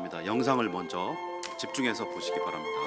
감사합니다. 영상을 먼저 집중해서 보시기 바랍니다.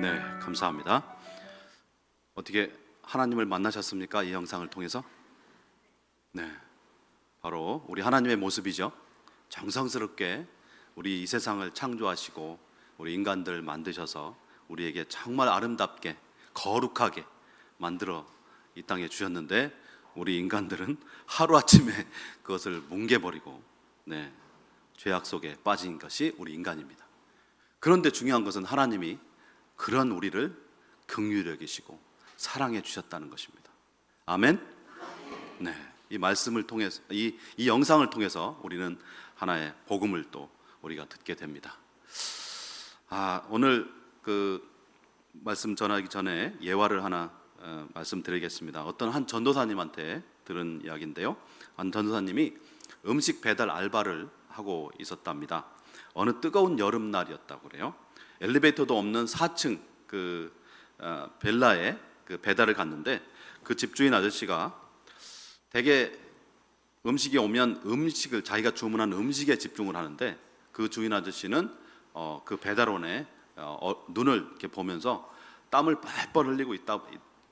네, 감사합니다. 어떻게 하나님을 만나셨습니까? 이 영상을 통해서? 네, 바로 우리 하나님의 모습이죠. 정성스럽게 우리 이 세상을 창조하시고 우리 인간들 만드셔서 우리에게 정말 아름답게 거룩하게 만들어 이 땅에 주셨는데, 우리 인간들은 하루아침에 그것을 뭉개버리고 죄악 속에 빠진 것이 우리 인간입니다. 그런데 중요한 것은 하나님이 그런 우리를 긍휼히 여기시고 사랑해 주셨다는 것입니다. 아멘. 네, 이 말씀을 통해서 이 영상을 통해서 우리는 하나의 복음을 또 우리가 듣게 됩니다. 오늘 그 말씀 전하기 전에 예화를 하나 말씀드리겠습니다. 어떤 한 전도사님한테 들은 이야기인데요. 한 전도사님이 음식 배달 알바를 하고 있었답니다. 어느 뜨거운 여름날이었다고 그래요. 엘리베이터도 없는 4층 벨라에 그 배달을 갔는데, 그 집주인 아저씨가 대개 음식이 오면 자기가 주문한 음식에 집중을 하는데, 그 주인 아저씨는 그 배달원의 눈을 이렇게 보면서 땀을 뻘뻘 흘리고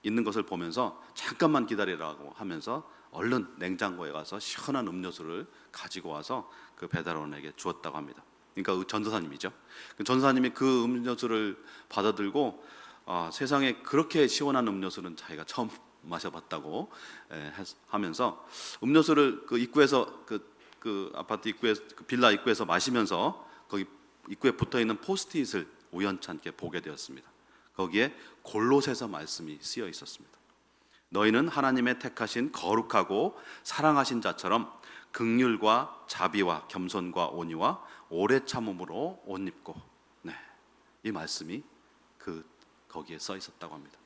있는 것을 보면서 잠깐만 기다리라고 하면서 얼른 냉장고에 가서 시원한 음료수를 가지고 와서 그 배달원에게 주었다고 합니다. 그러니까 그 전도사님이죠. 그 전도사님이 그 음료수를 받아들고 세상에 그렇게 시원한 음료수는 자기가 처음 마셔봤다고 하면서 음료수를 그 입구에서 그 아파트 입구에서, 그 빌라 입구에서 마시면서 거기 입구에 붙어있는 포스트잇을 우연찮게 보게 되었습니다. 거기에 골로새서 말씀이 쓰여 있었습니다. 너희는 하나님의 택하신 거룩하고 사랑하신 자처럼 긍휼과 자비와 겸손과 온유와 오래 참음으로 옷 입고. 이 말씀이 거기에 써 있었다고 합니다.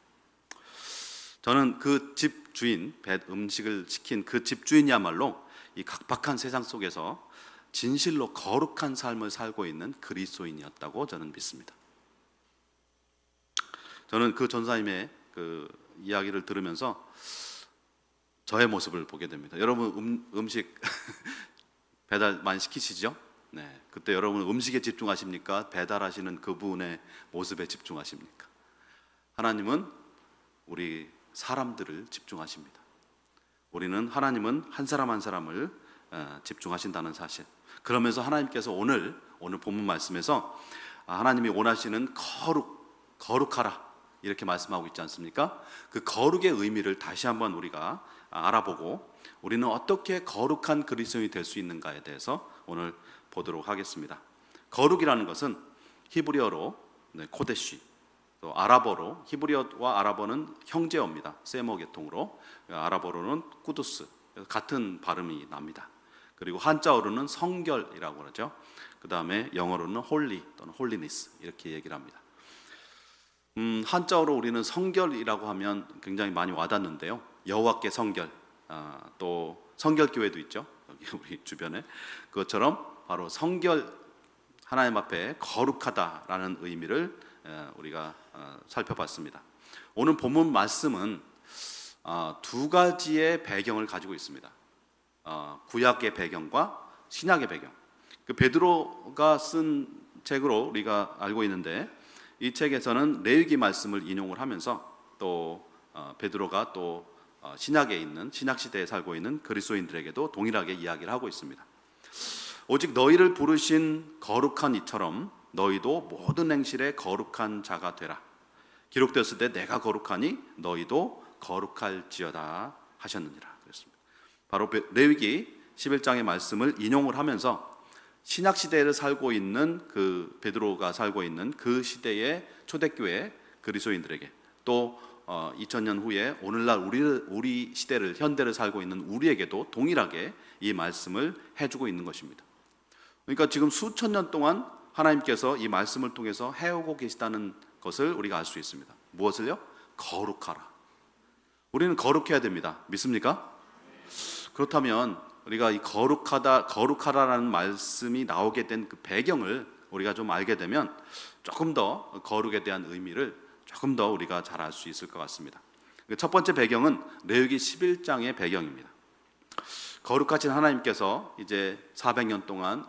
저는 그 집주인, 음식을 시킨 그 집주인이야말로 이 각박한 세상 속에서 진실로 거룩한 삶을 살고 있는 그리스도인이었다고 저는 믿습니다. 저는 그 전사님의 그 이야기를 들으면서 저의 모습을 보게 됩니다. 여러분 음식 배달 많이 시키시죠? 그때 여러분 음식에 집중하십니까? 배달하시는 그분의 모습에 집중하십니까? 하나님은 우리 사람들을 집중하십니다. 하나님은 한 사람 한 사람을 집중하신다는 사실. 그러면서 하나님께서 오늘 본문 말씀에서 하나님이 원하시는 거룩하라 이렇게 말씀하고 있지 않습니까? 그 거룩의 의미를 다시 한번 우리가 알아보고 우리는 어떻게 거룩한 그리스도인이 될 수 있는가에 대해서 오늘 보도록 하겠습니다. 거룩이라는 것은 히브리어로 코데시, 또 아랍어로, 히브리어와 아랍어는 형제어입니다. 세모 계통으로. 아랍어로는 꾸두스, 같은 발음이 납니다. 그리고 한자어로는 성결이라고 그러죠. 그 다음에 영어로는 홀리 또는 홀리니스 이렇게 얘기를 합니다. 한자어로 우리는 성결이라고 하면 굉장히 많이 와닿는데요. 여호와께 성결, 또 성결교회도 있죠. 여기 우리 주변에. 그것처럼 바로 성결, 하나님 앞에 거룩하다라는 의미를 우리가 살펴봤습니다. 오늘 본문 말씀은 두 가지의 배경을 가지고 있습니다. 구약의 배경과 신약의 배경. 그 베드로가 쓴 책으로 우리가 알고 있는데, 이 책에서는 레위기 말씀을 인용을 하면서 또 베드로가 또 신약에 있는, 신약 시대에 살고 있는 그리스도인들에게도 동일하게 이야기를 하고 있습니다. 오직 너희를 부르신 거룩한 이처럼 너희도 모든 행실에 거룩한 자가 되라. 기록되었을 때 내가 거룩하니 너희도 거룩할지어다 하셨느니라 그랬습니다. 바로 레위기 11장의 말씀을 인용을 하면서 신약 시대를 살고 있는 그 베드로가 살고 있는 그 시대의 초대교회 그리스도인들에게, 또 2000년 후에 오늘날 우리 시대를, 현대를 살고 있는 우리에게도 동일하게 이 말씀을 해주고 있는 것입니다. 그러니까 지금 수천 년 동안 하나님께서 이 말씀을 통해서 해오고 계시다는 것을 우리가 알 수 있습니다. 무엇을요? 거룩하라. 우리는 거룩해야 됩니다. 믿습니까? 그렇다면 우리가 이 거룩하라라는 말씀이 나오게 된 그 배경을 우리가 좀 알게 되면 조금 더 거룩에 대한 의미를 조금 더 우리가 잘 알 수 있을 것 같습니다. 첫 번째 배경은 레위기 11장의 배경입니다. 거룩하신 하나님께서 이제 400년 동안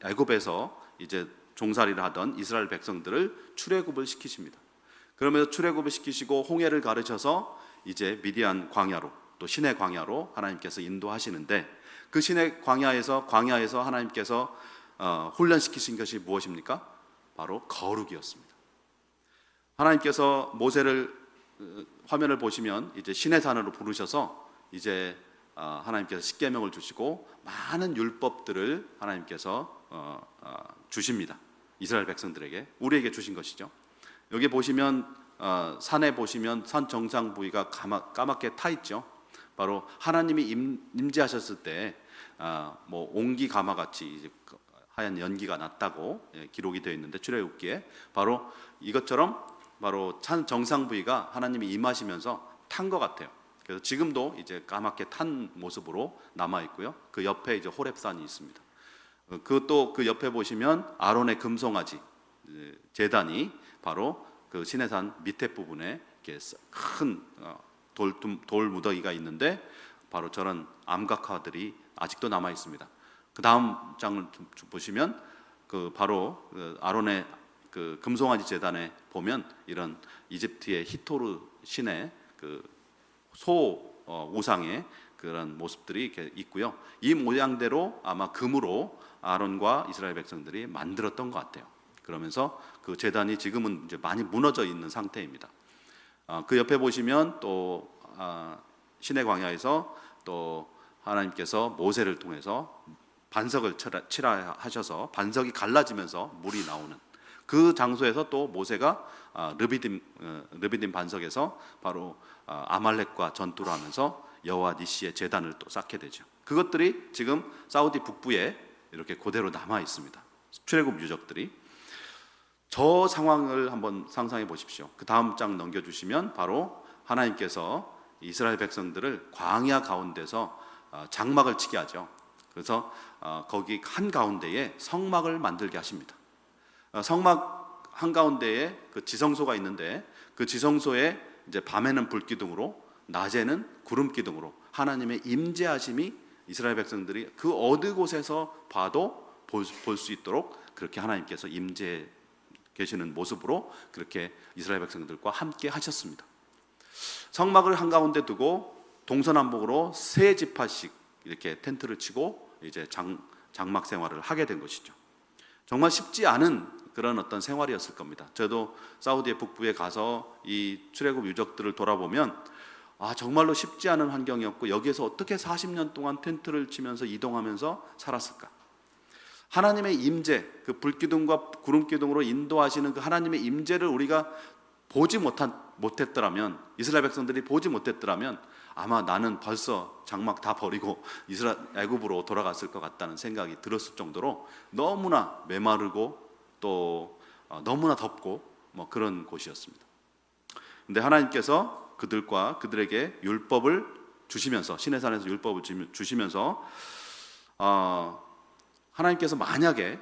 애굽에서 이제 종살이를 하던 이스라엘 백성들을 출애굽을 시키십니다. 그러면서 출애굽을 시키시고 홍해를 가르셔서 이제 미디안 광야로, 또 시내 광야로 하나님께서 인도하시는데, 그 시내 광야에서 하나님께서 훈련시키신 것이 무엇입니까? 바로 거룩이었습니다. 하나님께서 모세를, 화면을 보시면 이제 시내산으로 부르셔서 이제 하나님께서 십계명을 주시고 많은 율법들을 하나님께서 주십니다. 이스라엘 백성들에게, 우리에게 주신 것이죠. 여기 보시면 산에 보시면 산 정상 부위가 까맣게 타 있죠. 바로 하나님이 임재하셨을 때 뭐 옹기 가마같이 하얀 연기가 났다고 기록이 되어 있는데, 출애굽기에 바로 이것처럼 바로 산 정상 부위가 하나님이 임하시면서 탄 것 같아요. 그래서 지금도 이제 까맣게 탄 모습으로 남아 있고요. 그 옆에 이제 호렙산이 있습니다. 그것도 그 옆에 보시면 아론의 금송아지 제단이 바로 그 시내산 밑에 부분에 이렇게 큰 돌 무더기가 있는데, 바로 저런 암각화들이 아직도 남아 있습니다. 그 다음 장을 보시면 그 바로 아론의 그 금송아지 제단에 보면 이런 이집트의 히토르 신의 그 소 우상의 그런 모습들이 이렇게 있고요. 이 모양대로 아마 금으로 아론과 이스라엘 백성들이 만들었던 것 같아요. 그러면서 그 제단이 지금은 이제 많이 무너져 있는 상태입니다. 그 옆에 보시면 또 시내 광야에서 또 하나님께서 모세를 통해서 반석을 치라 하셔서 반석이 갈라지면서 물이 나오는 그 장소에서 또 모세가 르비딤 반석에서 바로 아말렉과 전투를 하면서 여호와 니시의 제단을 또 쌓게 되죠. 그것들이 지금 사우디 북부에 이렇게 그대로 남아 있습니다. 출애굽 유적들이. 저 상황을 한번 상상해 보십시오. 그 다음 장 넘겨주시면 바로 하나님께서 이스라엘 백성들을 광야 가운데서 장막을 치게 하죠. 그래서 거기 한가운데에 성막을 만들게 하십니다. 성막 한가운데에 그 지성소가 있는데, 그 지성소에 이제 밤에는 불기둥으로, 낮에는 구름기둥으로 하나님의 임재하심이 이스라엘 백성들이 그 어느 곳에서 봐도 볼 수 있도록 그렇게 하나님께서 임재 계시는 모습으로 그렇게 이스라엘 백성들과 함께 하셨습니다. 성막을 한가운데 두고 동서남북으로 세 지파씩 이렇게 텐트를 치고 이제 장막 생활을 하게 된 것이죠. 정말 쉽지 않은 그런 어떤 생활이었을 겁니다. 저도 사우디의 북부에 가서 이 출애굽 유적들을 돌아보면 정말로 쉽지 않은 환경이었고, 여기에서 어떻게 40년 동안 텐트를 치면서 이동하면서 살았을까? 하나님의 임재, 그 불기둥과 구름기둥으로 인도하시는 그 하나님의 임재를 우리가 보지 못했더라면, 이스라엘 백성들이 보지 못했더라면 아마 나는 벌써 장막 다 버리고 애굽으로 돌아갔을 것 같다는 생각이 들었을 정도로 너무나 메마르고 또 너무나 덥고 뭐 그런 곳이었습니다. 근데 하나님께서 그들에게 율법을 주시면서, 시내산에서 율법을 주시면서 하나님께서 만약에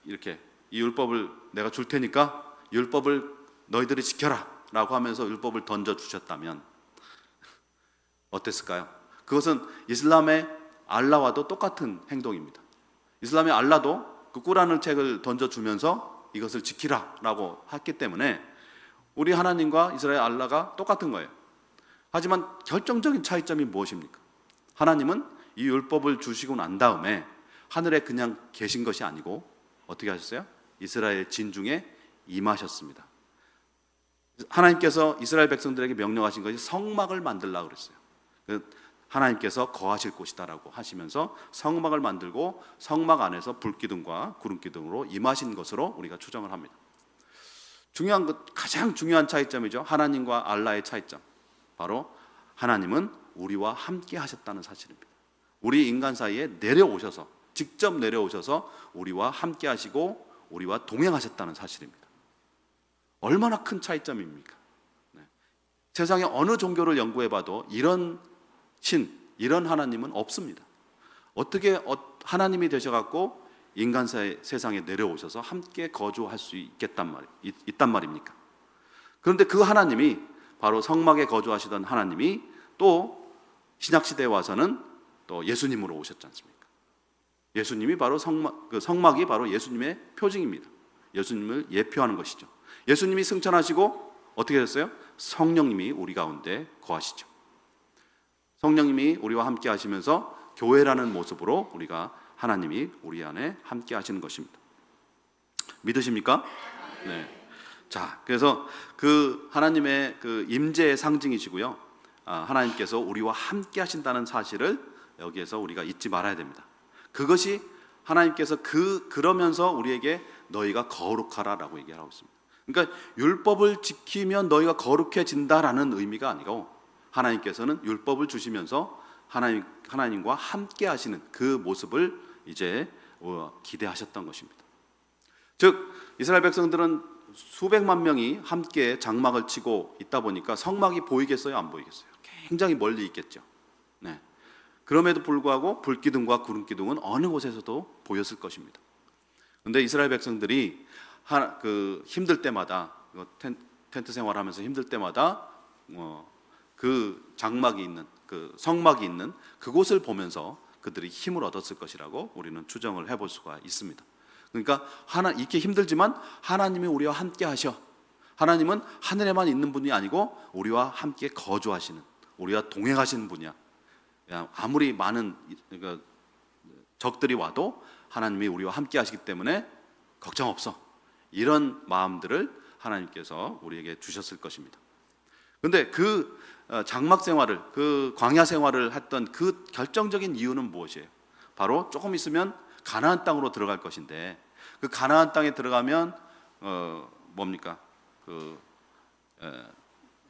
이렇게 이 율법을 내가 줄 테니까 율법을 너희들이 지켜라 라고 하면서 율법을 던져 주셨다면 어땠을까요? 그것은 이슬람의 알라와도 똑같은 행동입니다. 이슬람의 알라도 그 꾸라는 책을 던져주면서 이것을 지키라라고 했기 때문에 우리 하나님과 이스라엘 알라가 똑같은 거예요. 하지만 결정적인 차이점이 무엇입니까? 하나님은 이 율법을 주시고 난 다음에 하늘에 그냥 계신 것이 아니고 어떻게 하셨어요? 이스라엘 진중에 임하셨습니다. 하나님께서 이스라엘 백성들에게 명령하신 것이 성막을 만들라고 그랬어요. 하나님께서 거하실 곳이다라고 하시면서 성막을 만들고 성막 안에서 불기둥과 구름기둥으로 임하신 것으로 우리가 추정을 합니다. 중요한 것, 가장 중요한 차이점이죠. 하나님과 알라의 차이점. 바로 하나님은 우리와 함께 하셨다는 사실입니다. 우리 인간 사이에 내려오셔서, 직접 내려오셔서 우리와 함께 하시고 우리와 동행하셨다는 사실입니다. 얼마나 큰 차이점입니까? 네. 세상에 어느 종교를 연구해봐도 이런 이런 하나님은 없습니다. 어떻게 하나님이 되셔갖고 인간 세상에 내려오셔서 함께 거주할 수 있단 말입니까? 그런데 그 하나님이 바로 성막에 거주하시던 하나님이 또 신약시대에 와서는 또 예수님으로 오셨지 않습니까? 예수님이 바로 성막이 바로 예수님의 표징입니다. 예수님을 예표하는 것이죠. 예수님이 승천하시고 어떻게 됐어요? 성령님이 우리 가운데 거하시죠. 성령님이 우리와 함께 하시면서 교회라는 모습으로 하나님이 우리 안에 함께 하시는 것입니다. 믿으십니까? 네. 자, 그래서 그 하나님의 그 임재의 상징이시고요. 하나님께서 우리와 함께 하신다는 사실을 여기에서 우리가 잊지 말아야 됩니다. 그것이 하나님께서 그러면서 우리에게 너희가 거룩하라라고 얘기하고 있습니다. 그러니까 율법을 지키면 너희가 거룩해진다라는 의미가 아니고 하나님께서는 율법을 주시면서 하나님과 함께 하시는 그 모습을 이제 기대하셨던 것입니다. 즉 이스라엘 백성들은 수백만 명이 함께 장막을 치고 있다 보니까 성막이 보이겠어요? 안 보이겠어요? 굉장히 멀리 있겠죠. 네. 그럼에도 불구하고 불기둥과 구름기둥은 어느 곳에서도 보였을 것입니다. 그런데 이스라엘 백성들이 힘들 때마다 텐트 생활하면서 힘들 때마다 그 장막이 있는 그 성막이 있는 그곳을 보면서 그들이 힘을 얻었을 것이라고 우리는 추정을 해볼 수가 있습니다. 그러니까 이렇게 힘들지만 하나님이 우리와 함께 하셔. 하나님은 하늘에만 있는 분이 아니고 우리와 함께 거주하시는, 우리와 동행하시는 분이야. 아무리 많은 적들이 와도 하나님이 우리와 함께 하시기 때문에 걱정 없어. 이런 마음들을 하나님께서 우리에게 주셨을 것입니다. 그런데 그 장막 생활을, 그 광야 생활을 했던 그 결정적인 이유는 무엇이에요? 바로 조금 있으면 가나안 땅으로 들어갈 것인데 그 가나안 땅에 들어가면 뭡니까?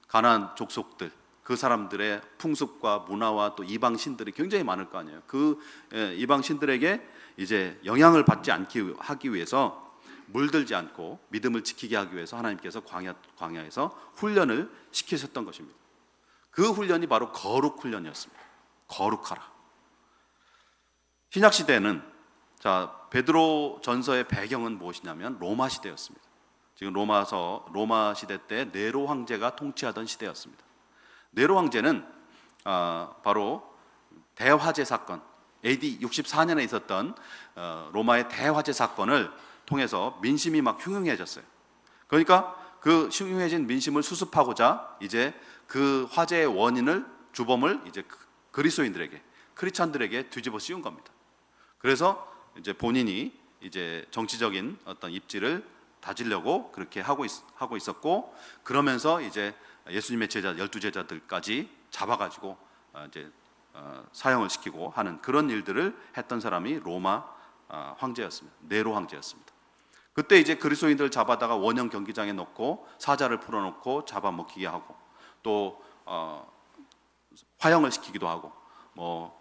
가나안 족속들, 그 사람들의 풍습과 문화와 또 이방 신들이 굉장히 많을 거 아니에요. 그 이방 신들에게 이제 영향을 받지 않기 하기 위해서 물들지 않고 믿음을 지키게 하기 위해서 하나님께서 광야에서 훈련을 시키셨던 것입니다. 그 훈련이 바로 거룩 훈련이었습니다. 거룩하라. 신약 시대는 베드로 전서의 배경은 무엇이냐면 로마 시대였습니다. 지금 로마 시대 때 네로 황제가 통치하던 시대였습니다. 네로 황제는 바로 대화재 사건, AD 64년에 있었던 로마의 대화재 사건을 통해서 민심이 막 흉흉해졌어요. 그러니까 그 흉흉해진 민심을 수습하고자 이제 그 화재의 원인을, 주범을 이제 그리스도인들에게, 크리스찬들에게 뒤집어 씌운 겁니다. 그래서 이제 본인이 이제 정치적인 어떤 입지를 다지려고 그렇게 하고 있었고, 그러면서 이제 예수님의 제자 12제자들까지 잡아가지고 이제 사형을 시키고 하는 그런 일들을 했던 사람이 로마 황제였습니다. 네로 황제였습니다. 그때 이제 그리스도인들을 잡아다가 원형 경기장에 넣고 사자를 풀어놓고 잡아먹히게 하고 또 화형을 시키기도 하고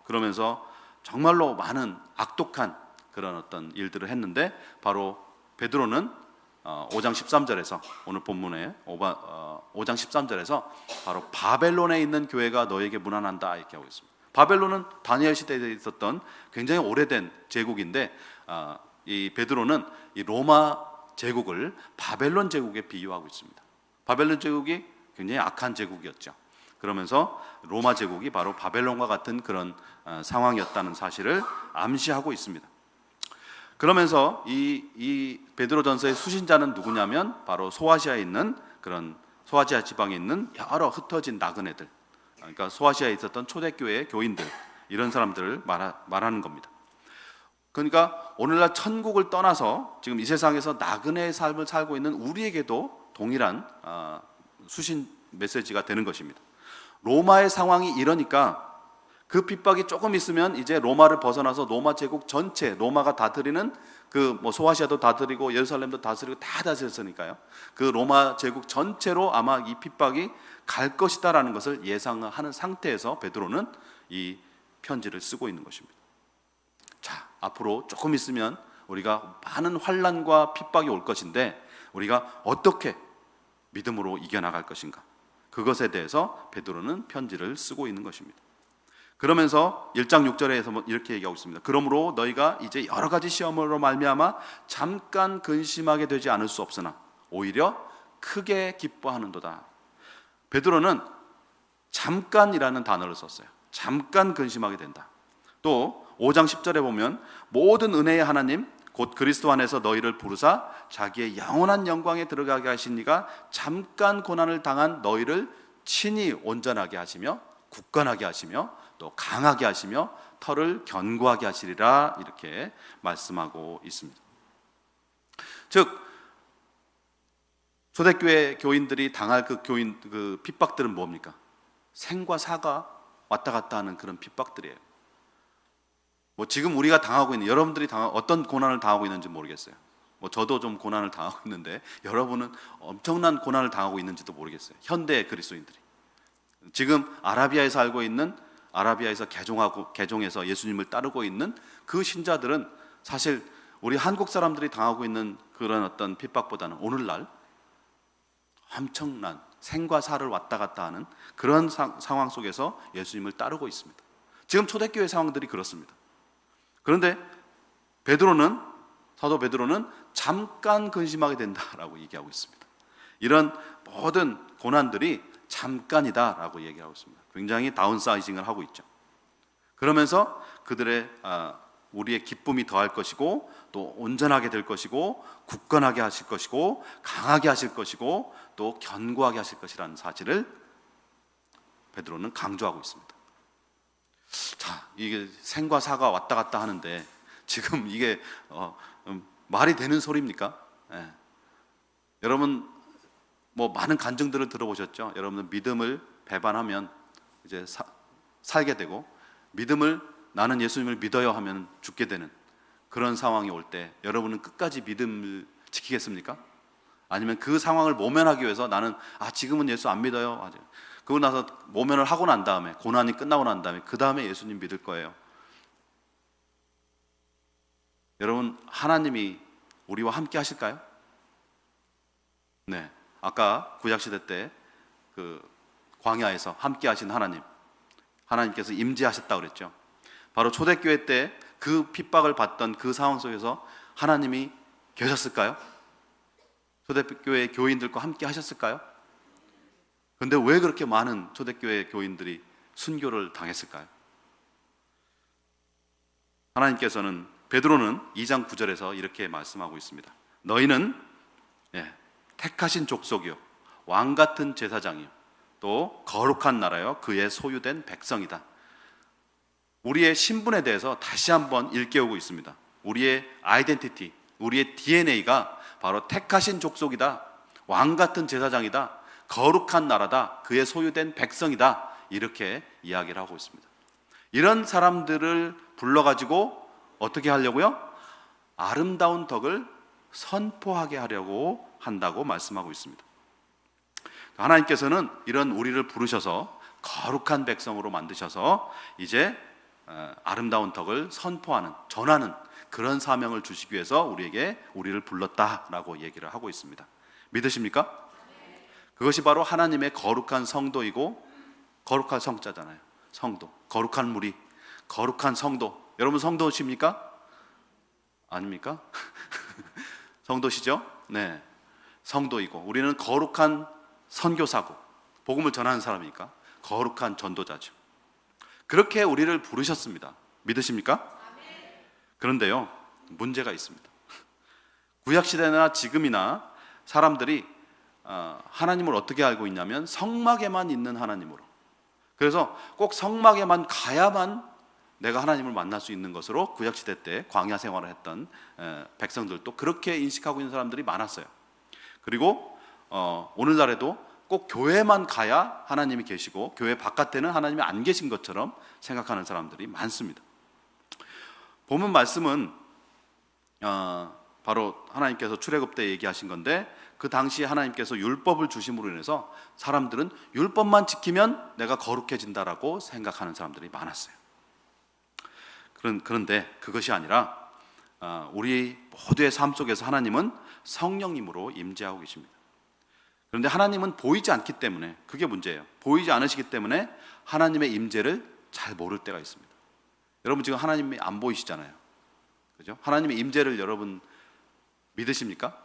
그러면서 정말로 많은 악독한 그런 어떤 일들을 했는데, 바로 베드로는 5장 13절에서 오늘 본문에 5장 13절에서 바로 바벨론에 있는 교회가 너에게 문안한다 이렇게 하고 있습니다. 바벨론은 다니엘 시대에 있었던 굉장히 오래된 제국인데 이 베드로는 이 로마 제국을 바벨론 제국에 비유하고 있습니다. 바벨론 제국이 굉장히 악한 제국이었죠. 그러면서 로마 제국이 바로 바벨론과 같은 그런 상황이었다는 사실을 암시하고 있습니다. 그러면서 이 베드로전서의 수신자는 누구냐면 바로 소아시아에 있는 그런 소아시아 지방에 있는 여러 흩어진 나그네들, 그러니까 소아시아에 있었던 초대교회의 교인들, 이런 사람들을 말하는 겁니다. 그러니까 오늘날 천국을 떠나서 지금 이 세상에서 나그네의 삶을 살고 있는 우리에게도 동일한 수신 메시지가 되는 것입니다. 로마의 상황이 이러니까 그 핍박이 조금 있으면 이제 로마를 벗어나서 로마 제국 전체, 로마가 다스리는 그 소아시아도 다스리고 예루살렘도 다스리고 다 다스렸으니까요. 그 로마 제국 전체로 아마 이 핍박이 갈 것이다라는 것을 예상하는 상태에서 베드로는 이 편지를 쓰고 있는 것입니다. 자, 앞으로 조금 있으면 우리가 많은 환난과 핍박이 올 것인데 우리가 어떻게 믿음으로 이겨나갈 것인가, 그것에 대해서 베드로는 편지를 쓰고 있는 것입니다. 그러면서 1장 6절에서 이렇게 얘기하고 있습니다. 그러므로 너희가 이제 여러 가지 시험으로 말미암아 잠깐 근심하게 되지 않을 수 없으나 오히려 크게 기뻐하는도다. 베드로는 잠깐이라는 단어를 썼어요. 잠깐 근심하게 된다. 또 5장 10절에 보면 모든 은혜의 하나님 곧 그리스도 안에서 너희를 부르사 자기의 영원한 영광에 들어가게 하신 이가 잠깐 고난을 당한 너희를 친히 온전하게 하시며 굳건하게 하시며 또 강하게 하시며 털을 견고하게 하시리라, 이렇게 말씀하고 있습니다. 즉 초대교회 교인들이 당할 그 핍박들은 뭡니까? 생과 사가 왔다 갔다 하는 그런 핍박들이에요. 지금 우리가 당하고 있는, 여러분들이 어떤 고난을 당하고 있는지 모르겠어요. 저도 좀 고난을 당하고 있는데 여러분은 엄청난 고난을 당하고 있는지도 모르겠어요. 현대 그리스도인들이 지금 아라비아에서 살고 있는, 아라비아에서 개종해서 예수님을 따르고 있는 그 신자들은 사실 우리 한국 사람들이 당하고 있는 그런 어떤 핍박보다는 오늘날 엄청난 생과 사를 왔다 갔다 하는 그런 상황 속에서 예수님을 따르고 있습니다. 지금 초대교회 상황들이 그렇습니다. 그런데 사도 베드로는 잠깐 근심하게 된다라고 얘기하고 있습니다. 이런 모든 고난들이 잠깐이다라고 얘기하고 있습니다. 굉장히 다운사이징을 하고 있죠. 그러면서 그들의 우리의 기쁨이 더할 것이고 또 온전하게 될 것이고 굳건하게 하실 것이고 강하게 하실 것이고 또 견고하게 하실 것이라는 사실을 베드로는 강조하고 있습니다. 자, 이게 생과 사가 왔다 갔다 하는데 지금 이게 말이 되는 소리입니까? 예. 여러분 많은 간증들을 들어보셨죠? 여러분은 믿음을 배반하면 이제 살게 되고, 믿음을 나는 예수님을 믿어요 하면 죽게 되는 그런 상황이 올 때 여러분은 끝까지 믿음을 지키겠습니까? 아니면 그 상황을 모면하기 위해서 나는 지금은 예수 안 믿어요, 그러고 나서 모면을 하고 난 다음에, 고난이 끝나고 난 다음에 그 다음에 예수님 믿을 거예요? 여러분, 하나님이 우리와 함께 하실까요? 네, 아까 구약시대 때 그 광야에서 함께 하신 하나님께서 임재하셨다고 그랬죠. 바로 초대교회 때 그 핍박을 받던 그 상황 속에서 하나님이 계셨을까요? 초대교회 교인들과 함께 하셨을까요? 그런데 왜 그렇게 많은 초대교회 교인들이 순교를 당했을까요? 하나님께서는, 베드로는 2장 9절에서 이렇게 말씀하고 있습니다. 너희는 택하신 족속이요 왕같은 제사장이요 또 거룩한 나라요 그의 소유된 백성이다. 우리의 신분에 대해서 다시 한번 일깨우고 있습니다. 우리의 아이덴티티, 우리의 DNA가 바로 택하신 족속이다, 왕같은 제사장이다, 거룩한 나라다, 그의 소유된 백성이다, 이렇게 이야기를 하고 있습니다. 이런 사람들을 불러가지고 어떻게 하려고요? 아름다운 덕을 선포하게 하려고 한다고 말씀하고 있습니다. 하나님께서는 이런 우리를 부르셔서 거룩한 백성으로 만드셔서 이제 아름다운 덕을 선포하는, 전하는 그런 사명을 주시기 위해서 우리를 불렀다라고 얘기를 하고 있습니다. 믿으십니까? 그것이 바로 하나님의 거룩한 성도이고, 거룩한 성자잖아요. 성도, 거룩한 무리, 거룩한 성도. 여러분 성도십니까? 아닙니까? 성도시죠? 네, 성도이고, 우리는 거룩한 선교사고 복음을 전하는 사람이니까 거룩한 전도자죠. 그렇게 우리를 부르셨습니다. 믿으십니까? 그런데요, 문제가 있습니다. 구약 시대나 지금이나 사람들이 하나님을 어떻게 알고 있냐면 성막에만 있는 하나님으로. 그래서 꼭 성막에만 가야만 내가 하나님을 만날 수 있는 것으로 구약 시대 때 광야 생활을 했던 백성들도 그렇게 인식하고 있는 사람들이 많았어요. 그리고 오늘날에도 꼭 교회만 가야 하나님이 계시고 교회 바깥에는 하나님이 안 계신 것처럼 생각하는 사람들이 많습니다. 본문 말씀은 바로 하나님께서 출애굽 때 얘기하신 건데, 그 당시에 하나님께서 율법을 주심으로 인해서 사람들은 율법만 지키면 내가 거룩해진다라고 생각하는 사람들이 많았어요. 그런데 그것이 아니라 우리 모두의 삶 속에서 하나님은 성령님으로 임재하고 계십니다. 그런데 하나님은 보이지 않기 때문에, 그게 문제예요. 보이지 않으시기 때문에 하나님의 임재를 잘 모를 때가 있습니다. 여러분 지금 하나님이 안 보이시잖아요. 그죠? 하나님의 임재를 여러분 믿으십니까?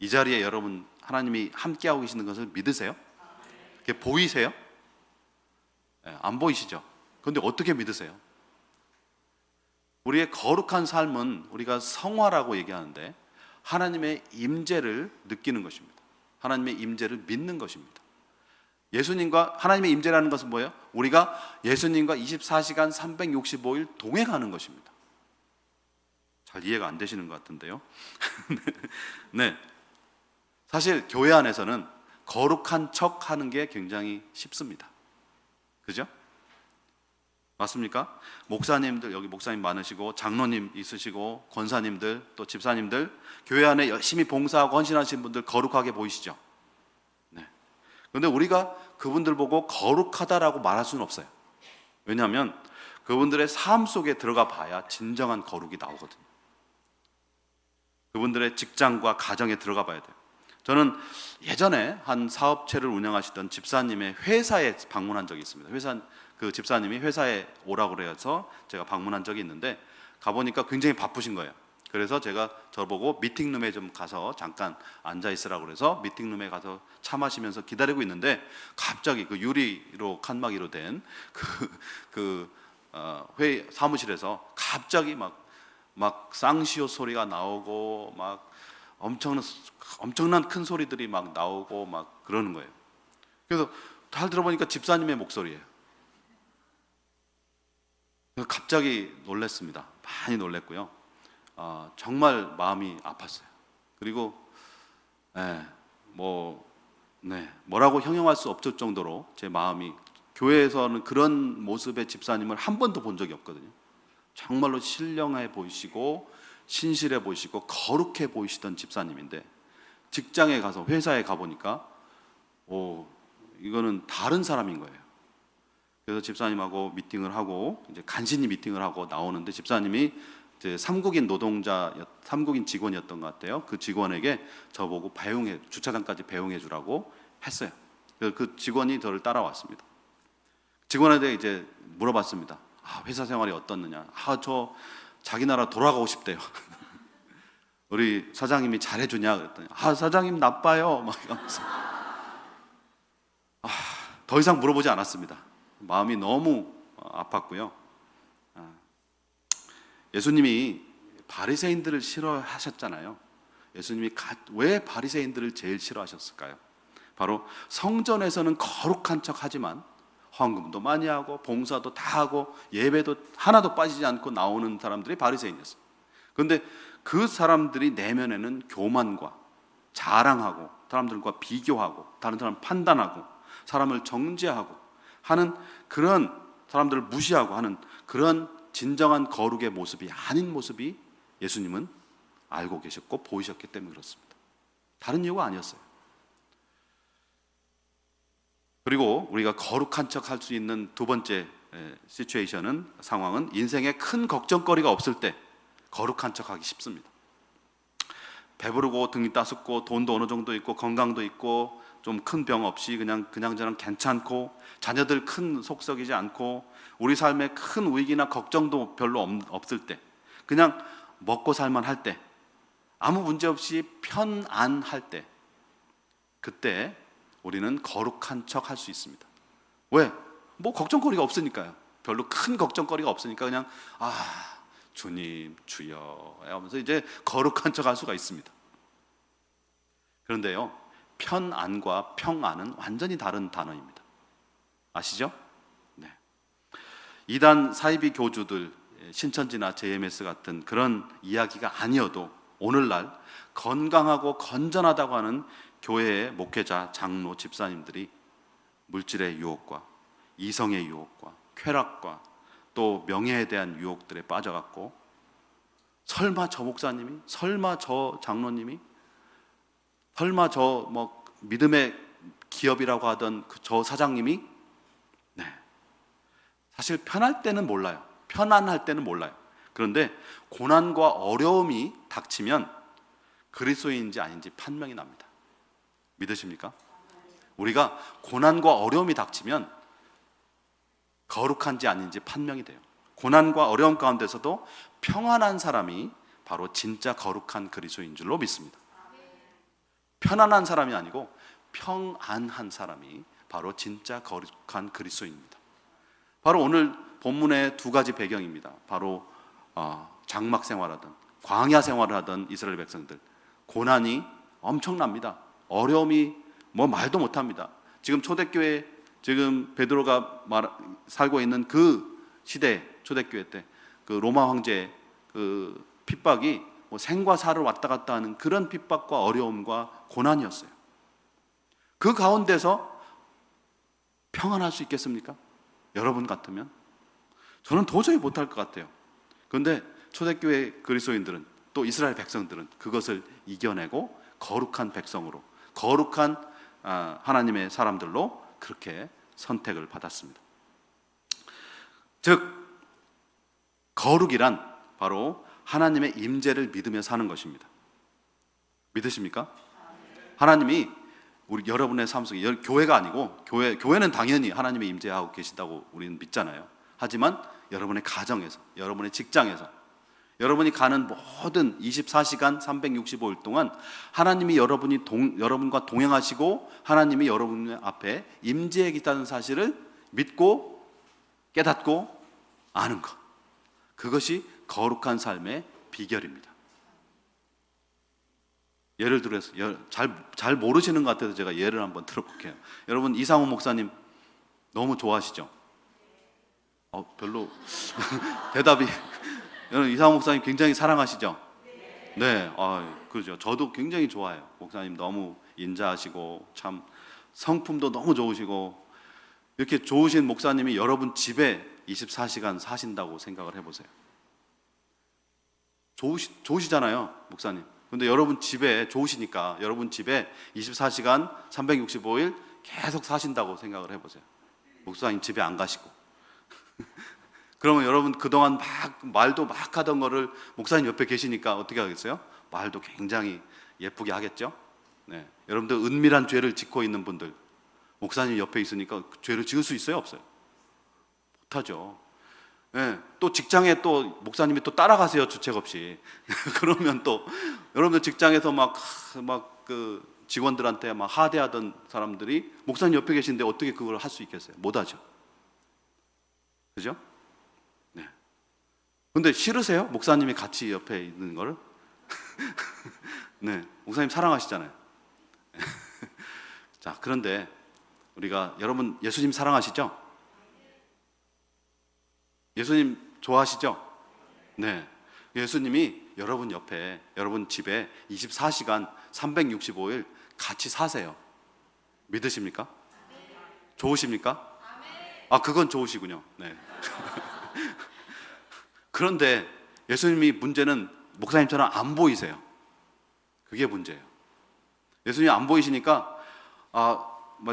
이 자리에 여러분 하나님이 함께하고 계시는 것을 믿으세요? 그게 보이세요? 안 보이시죠? 그런데 어떻게 믿으세요? 우리의 거룩한 삶은 우리가 성화라고 얘기하는데 하나님의 임재를 느끼는 것입니다. 하나님의 임재를 믿는 것입니다. 예수님과 하나님의 임재라는 것은 뭐예요? 우리가 예수님과 24시간 365일 동행하는 것입니다. 잘 이해가 안 되시는 것 같은데요. 네, 사실 교회 안에서는 거룩한 척 하는 게 굉장히 쉽습니다. 그죠? 맞습니까? 목사님들, 여기 목사님 많으시고 장로님 있으시고 권사님들 또 집사님들, 교회 안에 열심히 봉사하고 헌신하시는 분들 거룩하게 보이시죠? 네. 그런데 우리가 그분들 보고 거룩하다라고 말할 수는 없어요. 왜냐하면 그분들의 삶 속에 들어가 봐야 진정한 거룩이 나오거든요. 그분들의 직장과 가정에 들어가 봐야 돼요. 저는 예전에 한 사업체를 운영하시던 집사님의 회사에 방문한 적이 있습니다. 그 집사님이 회사에 오라고 그래서 제가 방문한 적이 있는데, 가보니까 굉장히 바쁘신 거예요. 그래서 제가 저보고 미팅룸에 좀 가서 잠깐 앉아 있으라고 그래서 미팅룸에 가서 차 마시면서 기다리고 있는데, 갑자기 그 유리로 칸막이로 된 회의 사무실에서 갑자기 막 쌍시옷 소리가 나오고 막 엄청난 큰 소리들이 막 나오고 막 그러는 거예요. 그래서 잘 들어보니까 집사님의 목소리예요. 그래서 갑자기 놀랐습니다. 많이 놀랐고요. 정말 마음이 아팠어요. 그리고 뭐라고 형용할 수 없을 정도로 제 마음이, 교회에서는 그런 모습의 집사님을 한 번도 본 적이 없거든요. 정말로 신령해 보이시고 신실해 보이시고 거룩해 보이시던 집사님인데, 직장에 가서 회사에 가보니까 이거는 다른 사람인 거예요. 그래서 집사님하고 미팅을 하고 이제 간신히 미팅을 하고 나오는데, 집사님이 이제 삼국인 직원이었던 것 같아요. 그 직원에게 저보고 주차장까지 배웅해 주라고 했어요. 그래서 그 직원이 저를 따라왔습니다. 직원한테 이제 물어봤습니다. 회사 생활이 어떻느냐? 저 자기 나라 돌아가고 싶대요. 우리 사장님이 잘해주냐? 그랬더니 사장님 나빠요. 막 이러면서 더 이상 물어보지 않았습니다. 마음이 너무 아팠고요. 예수님이 바리새인들을 싫어하셨잖아요. 예수님이 왜 바리새인들을 제일 싫어하셨을까요? 바로 성전에서는 거룩한 척하지만 헌금도 많이 하고 봉사도 다 하고 예배도 하나도 빠지지 않고 나오는 사람들이 바리새인이었어요. 그런데 그 사람들이 내면에는 교만과 자랑하고 사람들과 비교하고 다른 사람 판단하고 사람을 정죄하고 하는 그런 사람들을 무시하고 하는 그런 진정한 거룩의 모습이 아닌 모습이 예수님은 알고 계셨고 보이셨기 때문에 그렇습니다. 다른 이유가 아니었어요. 그리고 우리가 거룩한 척 할 수 있는 두 번째 상황은 인생에 큰 걱정거리가 없을 때 거룩한 척 하기 쉽습니다. 배부르고 등이 따숩고 돈도 어느 정도 있고 건강도 있고 좀 큰 병 없이 그냥저냥 괜찮고 자녀들 큰 속 썩이지 않고 우리 삶에 큰 위기나 걱정도 별로 없을 때, 그냥 먹고 살만 할 때, 아무 문제 없이 편안할 때, 그때 우리는 거룩한 척 할 수 있습니다. 왜? 걱정거리가 없으니까요. 별로 큰 걱정거리가 없으니까 그냥 주님 주여 하면서 이제 거룩한 척 할 수가 있습니다. 그런데요, 편안과 평안은 완전히 다른 단어입니다. 아시죠? 네. 이단 사이비 교주들, 신천지나 JMS 같은 그런 이야기가 아니어도 오늘날 건강하고 건전하다고 하는 교회의 목회자, 장로, 집사님들이 물질의 유혹과 이성의 유혹과 쾌락과 또 명예에 대한 유혹들에 빠져갔고, 설마 저 목사님이, 설마 저 장로님이, 설마 저 믿음의 기업이라고 하던 저 사장님이, 네, 사실 편할 때는 몰라요. 편안할 때는 몰라요. 그런데 고난과 어려움이 닥치면 그리스도인인지 아닌지 판명이 납니다. 믿으십니까? 우리가 고난과 어려움이 닥치면 거룩한지 아닌지 판명이 돼요. 고난과 어려움 가운데서도 평안한 사람이 바로 진짜 거룩한 그리스도인 줄로 믿습니다. 편안한 사람이 아니고 평안한 사람이 바로 진짜 거룩한 그리스도인입니다. 바로 오늘 본문의 두 가지 배경입니다. 바로 장막 생활하던, 광야 생활을 하던 이스라엘 백성들, 고난이 엄청납니다. 어려움이 말도 못합니다. 지금 초대교회, 지금 베드로가 살고 있는 그 시대, 초대교회 때 그 로마 황제의 그 핍박이 생과 사를 왔다 갔다 하는 그런 핍박과 어려움과 고난이었어요. 그 가운데서 평안할 수 있겠습니까? 여러분 같으면? 저는 도저히 못할 것 같아요. 그런데 초대교회 그리스도인들은, 또 이스라엘 백성들은 그것을 이겨내고 거룩한 백성으로, 거룩한 하나님의 사람들로 그렇게 선택을 받았습니다. 즉 거룩이란 바로 하나님의 임재를 믿으며 사는 것입니다. 믿으십니까? 하나님이 여러분의 삶 속에, 교회가 아니고, 교회는 당연히 하나님의 임재하고 계신다고 우리는 믿잖아요. 하지만 여러분의 가정에서, 여러분의 직장에서, 여러분이 가는 모든 24시간 365일 동안 하나님이 여러분과 동행하시고 하나님이 여러분 앞에 임재해 계시다는 사실을 믿고 깨닫고 아는 것, 그것이 거룩한 삶의 비결입니다. 예를 들어서 잘 모르시는 것 같아서 제가 예를 한번 들어볼게요. 여러분 이상훈 목사님 너무 좋아하시죠? 별로 대답이. 여러분 이상훈 목사님 굉장히 사랑하시죠? 네, 그렇죠. 저도 굉장히 좋아해요. 목사님 너무 인자하시고 참 성품도 너무 좋으시고, 이렇게 좋으신 목사님이 여러분 집에 24시간 사신다고 생각을 해보세요. 좋으시잖아요, 목사님. 근데 여러분 집에 좋으시니까 여러분 집에 24시간 365일 계속 사신다고 생각을 해보세요. 목사님 집에 안 가시고. 그러면 여러분 그동안 말도 막 하던 거를 목사님 옆에 계시니까 어떻게 하겠어요? 말도 굉장히 예쁘게 하겠죠? 네. 여러분들 은밀한 죄를 짓고 있는 분들, 목사님 옆에 있으니까 죄를 지을 수 있어요? 없어요? 못하죠. 네. 또 직장에 또 목사님이 또 따라가세요, 주책 없이. 그러면 또 여러분들 직장에서 그 직원들한테 막 하대하던 사람들이 목사님 옆에 계신데 어떻게 그걸 할 수 있겠어요? 못하죠. 그죠? 네. 근데 싫으세요? 목사님이 같이 옆에 있는 거를? 네. 목사님 사랑하시잖아요. 자, 그런데 여러분 예수님 사랑하시죠? 예수님 좋아하시죠? 네. 예수님이 여러분 옆에, 여러분 집에 24시간 365일 같이 사세요. 믿으십니까? 좋으십니까? 그건 좋으시군요. 네. 그런데 예수님이 문제는 목사님처럼 안 보이세요. 그게 문제예요. 예수님이 안 보이시니까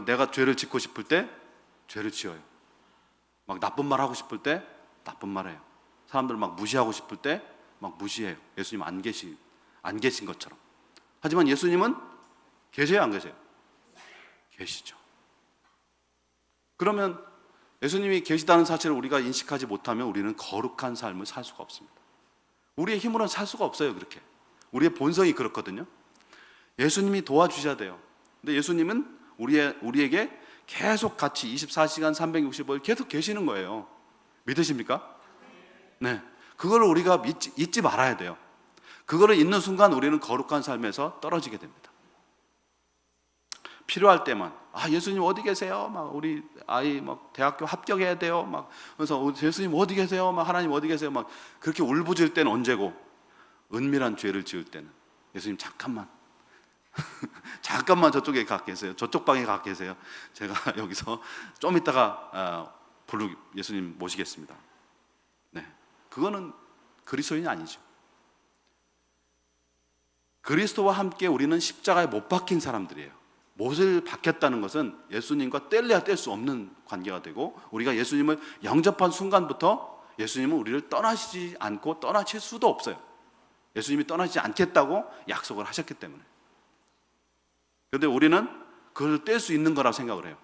내가 죄를 짓고 싶을 때 죄를 지어요. 막 나쁜 말 하고 싶을 때 나쁜 말 해요. 사람들 막 무시하고 싶을 때 막 무시해요. 예수님 안 계신 것처럼. 하지만 예수님은 계세요, 안 계세요? 계시죠. 그러면 예수님이 계시다는 사실을 우리가 인식하지 못하면 우리는 거룩한 삶을 살 수가 없습니다. 우리의 힘으로는 살 수가 없어요, 그렇게. 우리의 본성이 그렇거든요. 예수님이 도와주셔야 돼요. 근데 예수님은 우리에게 계속 같이 24시간 365일 계속 계시는 거예요. 믿으십니까? 네. 그걸 우리가 잊지 말아야 돼요. 그거를 잊는 순간 우리는 거룩한 삶에서 떨어지게 됩니다. 필요할 때만 예수님 어디 계세요? 막 우리 아이 막 대학교 합격해야 돼요. 막 그래서 예수님 어디 계세요? 막 하나님 어디 계세요? 막 그렇게 울부짖을 때는 언제고, 은밀한 죄를 지을 때는 예수님 잠깐만 잠깐만 저쪽에 가 계세요. 저쪽 방에 가 계세요. 제가 여기서 좀 이따가 예수님 모시겠습니다. 네, 그거는 그리스도인이 아니죠. 그리스도와 함께 우리는 십자가에 못 박힌 사람들이에요. 못을 박혔다는 것은 예수님과 뗄래야 뗄 수 없는 관계가 되고, 우리가 예수님을 영접한 순간부터 예수님은 우리를 떠나시지 않고 떠나실 수도 없어요. 예수님이 떠나지 않겠다고 약속을 하셨기 때문에. 그런데 우리는 그걸 뗄 수 있는 거라고 생각을 해요.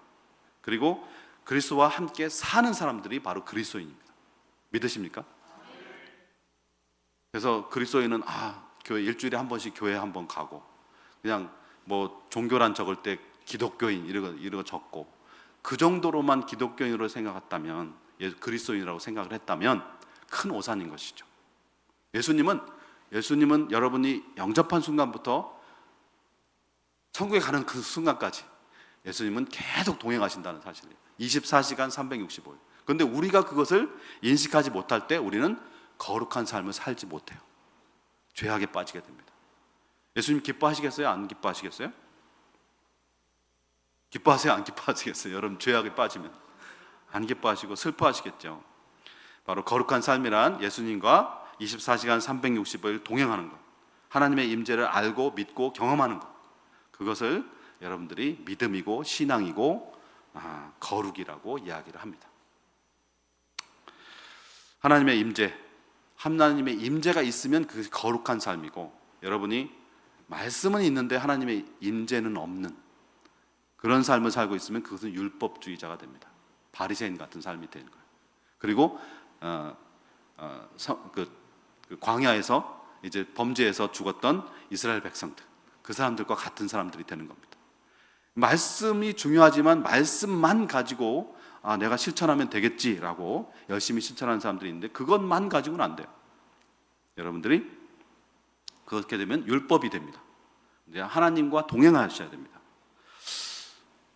그리고 그리스도와 함께 사는 사람들이 바로 그리스도인입니다. 믿으십니까? 그래서 그리스도인은 교회 일주일에 한 번씩 교회 한 번 가고, 그냥 뭐 종교란 적을 때 기독교인 이러고 적고, 그 정도로만 기독교인으로 생각했다면, 그리스도인이라고 생각을 했다면 큰 오산인 것이죠. 예수님은 여러분이 영접한 순간부터 천국에 가는 그 순간까지 예수님은 계속 동행하신다는 사실이에요. 24시간 365일. 그런데 우리가 그것을 인식하지 못할 때 우리는 거룩한 삶을 살지 못해요. 죄악에 빠지게 됩니다. 예수님 기뻐하시겠어요? 안 기뻐하시겠어요? 기뻐하세요? 안 기뻐하시겠어요? 여러분 죄악에 빠지면 안 기뻐하시고 슬퍼하시겠죠. 바로 거룩한 삶이란 예수님과 24시간 365일 동행하는 것, 하나님의 임재를 알고 믿고 경험하는 것, 그것을 여러분들이 믿음이고 신앙이고 거룩이라고 이야기를 합니다. 하나님의 임재가 있으면 그것이 거룩한 삶이고, 여러분이 말씀은 있는데 하나님의 임재는 없는 그런 삶을 살고 있으면 그것은 율법주의자가 됩니다. 바리새인 같은 삶이 되는 거예요. 그리고 그 광야에서 이제 범죄에서 죽었던 이스라엘 백성들, 그 사람들과 같은 사람들이 되는 겁니다. 말씀이 중요하지만 말씀만 가지고 내가 실천하면 되겠지라고 열심히 실천하는 사람들이 있는데, 그것만 가지고는 안 돼요. 여러분들이 그렇게 되면 율법이 됩니다. 이제 하나님과 동행하셔야 됩니다.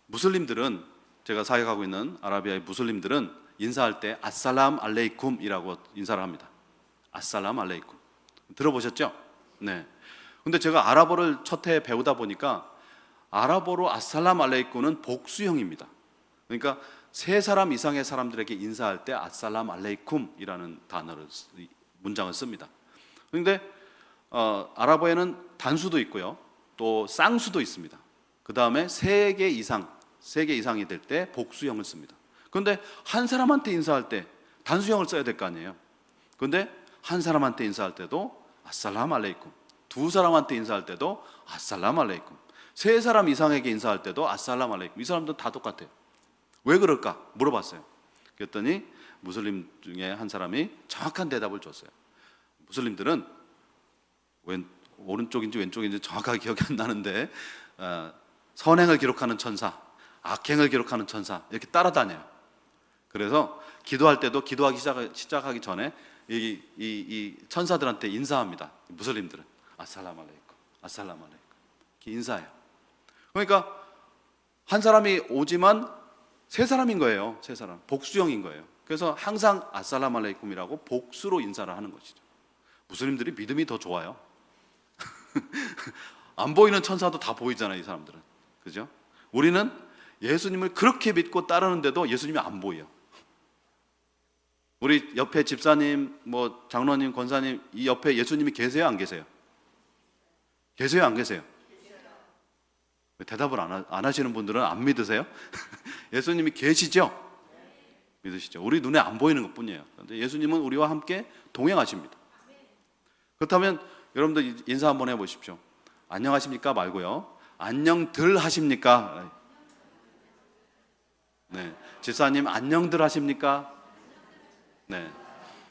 무슬림들은, 제가 사역하고 있는 아라비아의 무슬림들은 인사할 때 아살람 알레이쿰이라고 인사를 합니다. 아살람 알레이쿰. 들어보셨죠? 네. 근데 제가 아랍어를 첫 해 배우다 보니까 아랍어로 아살람 알레이쿰은 복수형입니다. 그러니까 세 사람 이상의 사람들에게 인사할 때 아살람 알레이쿰이라는 문장을 씁니다. 그런데 아랍어에는 단수도 있고요, 또 쌍수도 있습니다. 그 다음에 세 개 이상이 될 때 복수형을 씁니다. 그런데 한 사람한테 인사할 때 단수형을 써야 될 거 아니에요. 그런데 한 사람한테 인사할 때도 아살람 알레이쿰, 두 사람한테 인사할 때도 아살람 알레이쿰, 세 사람 이상에게 인사할 때도 아살람 알레이쿰. 이 사람들은 다 똑같아요. 왜 그럴까 물어봤어요. 그랬더니 무슬림 중에 한 사람이 정확한 대답을 줬어요. 무슬림들은 오른쪽인지 왼쪽인지 정확하게 기억이 안 나는데 선행을 기록하는 천사, 악행을 기록하는 천사, 이렇게 따라다녀요. 그래서 기도할 때도 기도하기 시작하기 전에 이 천사들한테 인사합니다. 무슬림들은 아살람 알레이쿰, 아살람 알레이쿰 이렇게 인사해요. 그러니까 한 사람이 오지만 세 사람인 거예요. 세 사람, 복수형인 거예요. 그래서 항상 아살람 알레이쿰이라고 복수로 인사를 하는 것이죠. 무슬림들이 믿음이 더 좋아요. 안 보이는 천사도 다 보이잖아요, 이 사람들은. 그죠? 우리는 예수님을 그렇게 믿고 따르는데도 예수님이 안 보여. 우리 옆에 집사님, 뭐 장로님, 권사님, 이 옆에 예수님이 계세요, 안 계세요? 계세요, 안 계세요? 대답을 안 하시는 분들은 안 믿으세요? 예수님이 계시죠? 믿으시죠? 우리 눈에 안 보이는 것뿐이에요. 그런데 예수님은 우리와 함께 동행하십니다. 그렇다면 여러분들 인사 한번 해보십시오. 안녕하십니까 말고요, 안녕들 하십니까? 네. 집사님 안녕들 하십니까? 네.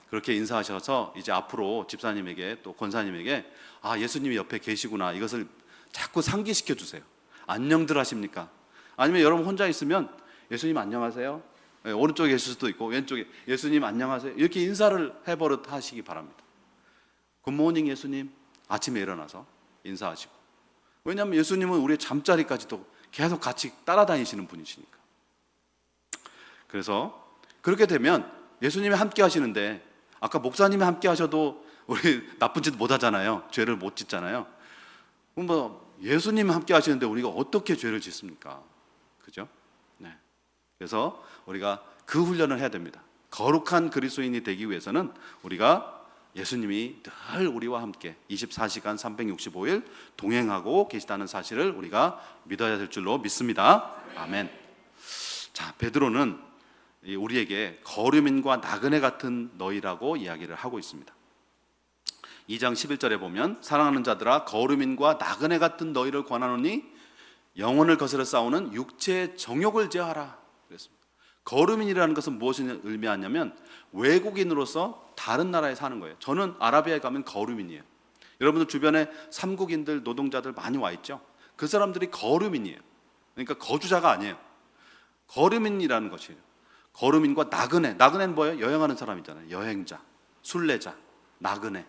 그렇게 인사하셔서 이제 앞으로 집사님에게 또 권사님에게 예수님이 옆에 계시구나, 이것을 자꾸 상기시켜 주세요. 안녕들 하십니까? 아니면 여러분 혼자 있으면 예수님 안녕하세요, 오른쪽에 계실 수도 있고 왼쪽에 예수님 안녕하세요 이렇게 인사를 해버릇 하시기 바랍니다. 굿모닝 예수님, 아침에 일어나서 인사하시고. 왜냐하면 예수님은 우리의 잠자리까지도 계속 같이 따라다니시는 분이시니까. 그래서 그렇게 되면 예수님이 함께 하시는데, 아까 목사님이 함께 하셔도 우리 나쁜 짓 못 하잖아요. 죄를 못 짓잖아요. 뭐 예수님이 함께 하시는데 우리가 어떻게 죄를 짓습니까? 그죠? 네. 그래서 우리가 그 훈련을 해야 됩니다. 거룩한 그리스도인이 되기 위해서는 우리가 예수님이 늘 우리와 함께 24시간 365일 동행하고 계시다는 사실을 우리가 믿어야 될 줄로 믿습니다. 아멘. 자, 베드로는 우리에게 거류민과 나그네 같은 너희라고 이야기를 하고 있습니다. 2장 11절에 보면 사랑하는 자들아 거류민과 나그네 같은 너희를 권하노니 영혼을 거스려 싸우는 육체의 정욕을 제하라 그랬습니다. 거류민이라는 것은 무엇을 의미하냐면 외국인으로서 다른 나라에 사는 거예요. 저는 아라비아에 가면 거류민이에요. 여러분들 주변에 삼국인들, 노동자들 많이 와 있죠. 그 사람들이 거류민이에요. 그러니까 거주자가 아니에요. 거류민이라는 것이에요. 거류민과 나그네, 나그네는 뭐예요? 여행하는 사람이잖아요. 여행자, 순례자, 나그네.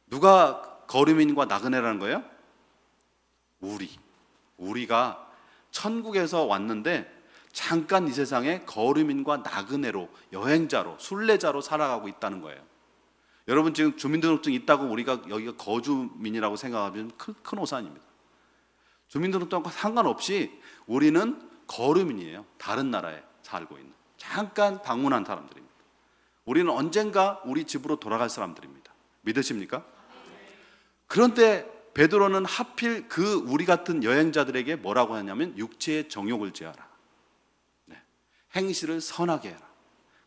누가 거류민과 나그네라는 거예요? 우리가 천국에서 왔는데 잠깐 이 세상에 거류민과 나그네로, 여행자로, 순례자로 살아가고 있다는 거예요. 여러분 지금 주민등록증 있다고 우리가 여기가 거주민이라고 생각하면 큰 오산입니다. 주민등록증과 상관없이 우리는 거류민이에요. 다른 나라에 살고 있는, 잠깐 방문한 사람들입니다. 우리는 언젠가 우리 집으로 돌아갈 사람들입니다. 믿으십니까? 그런데 베드로는 하필 그 우리 같은 여행자들에게 뭐라고 하냐면 육체의 정욕을 제하라. 네. 행실을 선하게 해라.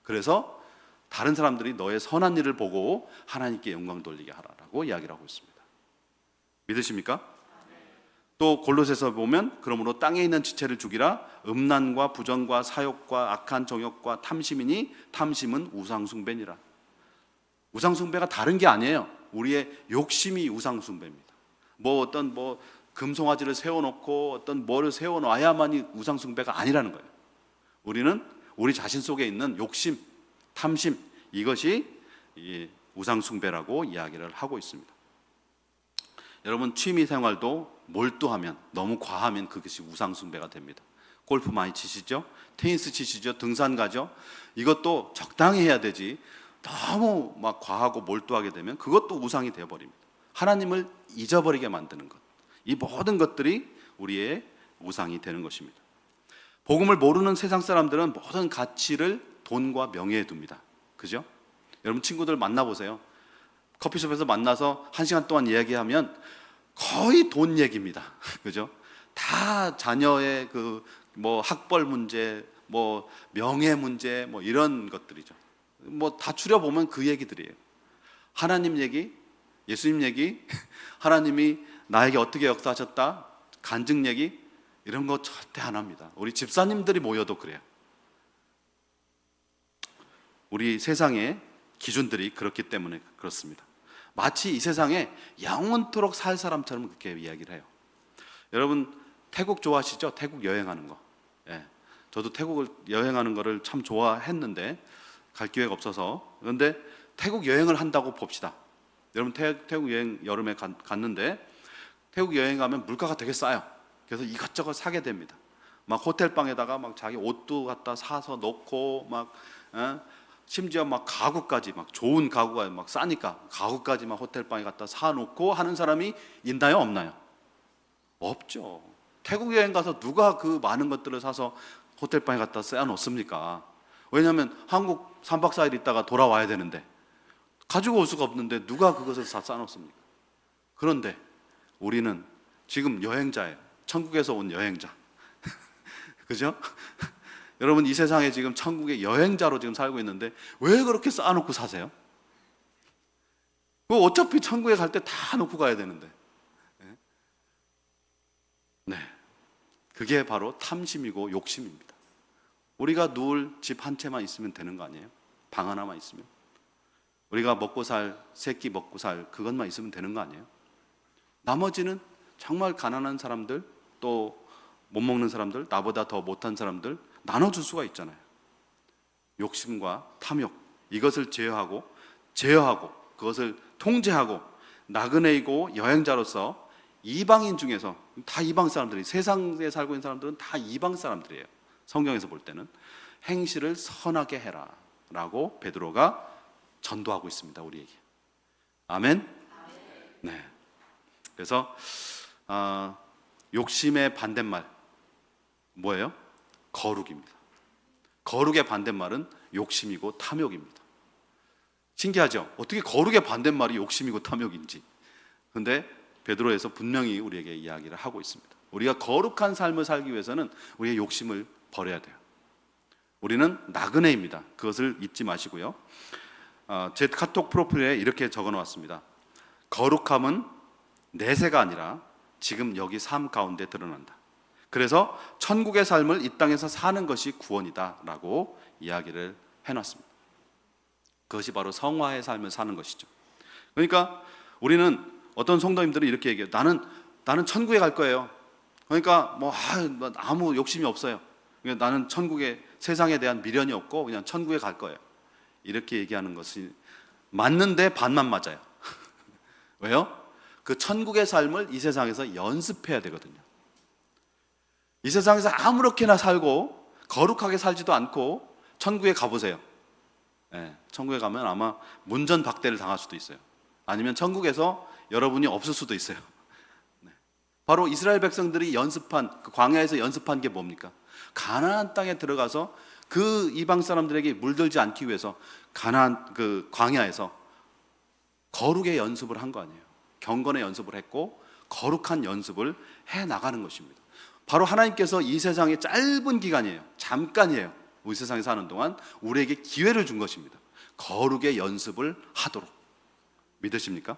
그래서 다른 사람들이 너의 선한 일을 보고 하나님께 영광 돌리게 하라라고 이야기를 하고 있습니다. 믿으십니까? 또 골로새서 보면 그러므로 땅에 있는 지체를 죽이라. 음란과 부정과 사욕과 악한 정욕과 탐심이니 탐심은 우상숭배니라. 우상숭배가 다른 게 아니에요. 우리의 욕심이 우상숭배입니다. 어떤 금송아지를 세워놓고 어떤 뭐를 세워놔야만이 우상숭배가 아니라는 거예요. 우리는 우리 자신 속에 있는 욕심, 탐심, 이것이 우상숭배라고 이야기를 하고 있습니다. 여러분 취미 생활도 몰두하면, 너무 과하면 그것이 우상숭배가 됩니다. 골프 많이 치시죠? 테니스 치시죠? 등산 가죠? 이것도 적당히 해야 되지 너무 막 과하고 몰두하게 되면 그것도 우상이 되어버립니다. 하나님을 잊어버리게 만드는 것, 이 모든 것들이 우리의 우상이 되는 것입니다. 복음을 모르는 세상 사람들은 모든 가치를 돈과 명예에 둡니다. 그죠? 여러분 친구들 만나보세요. 커피숍에서 만나서 1시간 동안 이야기하면 거의 돈 얘기입니다. 그죠? 다 자녀의 학벌 문제, 명예 문제, 이런 것들이죠. 다 추려보면 그 얘기들이에요. 하나님 얘기, 예수님 얘기, 하나님이 나에게 어떻게 역사하셨다, 간증 얘기, 이런 거 절대 안 합니다. 우리 집사님들이 모여도 그래요. 우리 세상의 기준들이 그렇기 때문에 그렇습니다. 마치 이 세상에 영원토록 살 사람처럼 그렇게 이야기를 해요. 여러분 태국 좋아하시죠? 태국 여행하는 거. 예. 저도 태국을 여행하는 거를 참 좋아했는데 갈 기회가 없어서. 그런데 태국 여행을 한다고 봅시다. 여러분 태국 여행 여름에 갔는데 태국 여행 가면 물가가 되게 싸요. 그래서 이것저것 사게 됩니다. 막 호텔방에다가 막 자기 옷도 갖다 사서 놓고 심지어 막 가구까지, 막 좋은 가구가 막 싸니까 가구까지 막 호텔방에 갖다 사놓고 하는 사람이 있나요, 없나요? 없죠. 태국 여행 가서 누가 그 많은 것들을 사서 호텔방에 갖다 쌓아놓습니까? 왜냐하면 한국 3박 4일 있다가 돌아와야 되는데 가지고 올 수가 없는데 누가 그것을 다 쌓아놓습니까? 그런데 우리는 지금 여행자예요. 천국에서 온 여행자. 그죠? 여러분 이 세상에 지금 천국의 여행자로 지금 살고 있는데 왜 그렇게 쌓아놓고 사세요? 어차피 천국에 갈 때 다 놓고 가야 되는데. 네, 그게 바로 탐심이고 욕심입니다. 우리가 누울 집 한 채만 있으면 되는 거 아니에요? 방 하나만 있으면. 우리가 먹고 살, 세끼 먹고 살 그것만 있으면 되는 거 아니에요? 나머지는 정말 가난한 사람들, 또 못 먹는 사람들, 나보다 더 못한 사람들 나눠줄 수가 있잖아요. 욕심과 탐욕, 이것을 제어하고 그것을 통제하고 나그네이고 여행자로서 이방인 중에서, 다 이방 사람들이, 세상에 살고 있는 사람들은 다 이방 사람들이에요. 성경에서 볼 때는 행실을 선하게 해라 라고 베드로가 전도하고 있습니다, 우리에게. 아멘. 네. 그래서 욕심의 반대말 뭐예요? 거룩입니다. 거룩의 반대말은 욕심이고 탐욕입니다. 신기하죠? 어떻게 거룩의 반대말이 욕심이고 탐욕인지. 근데 베드로에서 분명히 우리에게 이야기를 하고 있습니다. 우리가 거룩한 삶을 살기 위해서는 우리의 욕심을 버려야 돼요. 우리는 나그네입니다. 그것을 잊지 마시고요. 제 카톡 프로필에 이렇게 적어 놓았습니다. 거룩함은 내세가 아니라 지금 여기 삶 가운데 드러난다. 그래서 천국의 삶을 이 땅에서 사는 것이 구원이다 라고 이야기를 해놨습니다. 그것이 바로 성화의 삶을 사는 것이죠. 그러니까 우리는, 어떤 성도님들이 이렇게 얘기해요. 나는 천국에 갈 거예요. 그러니까 아무 욕심이 없어요. 나는 천국에, 세상에 대한 미련이 없고 그냥 천국에 갈 거예요. 이렇게 얘기하는 것이 맞는데 반만 맞아요. 왜요? 그 천국의 삶을 이 세상에서 연습해야 되거든요. 이 세상에서 아무렇게나 살고 거룩하게 살지도 않고 천국에 가보세요. 네, 천국에 가면 아마 문전박대를 당할 수도 있어요. 아니면 천국에서 여러분이 없을 수도 있어요. 네. 바로 이스라엘 백성들이 그 광야에서 연습한 게 뭡니까? 가나안 땅에 들어가서 그 이방 사람들에게 물들지 않기 위해서 가나안 그 광야에서 거룩의 연습을 한 거 아니에요. 경건의 연습을 했고 거룩한 연습을 해 나가는 것입니다. 바로 하나님께서 이 세상의 짧은 기간이에요. 잠깐이에요. 우리 세상에 사는 동안 우리에게 기회를 준 것입니다. 거룩의 연습을 하도록. 믿으십니까?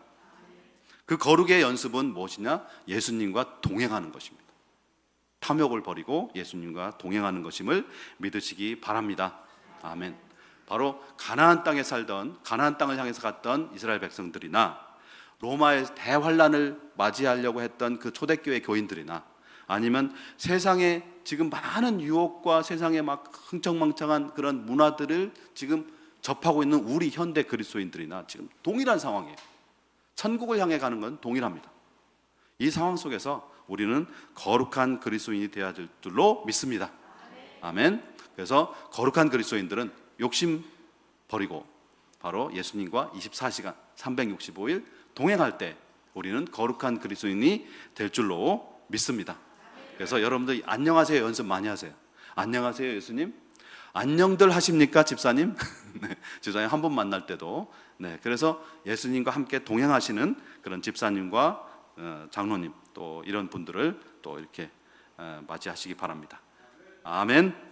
그 거룩의 연습은 무엇이냐? 예수님과 동행하는 것입니다. 탐욕을 버리고 예수님과 동행하는 것임을 믿으시기 바랍니다. 아멘. 바로 가나안 땅에 살던, 가나안 땅을 향해서 갔던 이스라엘 백성들이나 로마의 대환란을 맞이하려고 했던 그 초대교회 교인들이나 아니면 세상에 지금 많은 유혹과 세상에 막 흥청망청한 그런 문화들을 지금 접하고 있는 우리 현대 그리스도인들이나 지금 동일한 상황이에요. 천국을 향해 가는 건 동일합니다. 이 상황 속에서 우리는 거룩한 그리스도인이 되어야 될 줄로 믿습니다. 아멘. 그래서 거룩한 그리스도인들은 욕심 버리고 바로 예수님과 24시간 365일 동행할 때 우리는 거룩한 그리스도인이 될 줄로 믿습니다. 그래서 여러분들 안녕하세요 연습 많이 하세요. 안녕하세요 예수님. 안녕들 하십니까 집사님? 네, 집사님 한 번 만날 때도. 네, 그래서 예수님과 함께 동행하시는 그런 집사님과 장로님 또 이런 분들을 또 이렇게 맞이하시기 바랍니다. 아멘.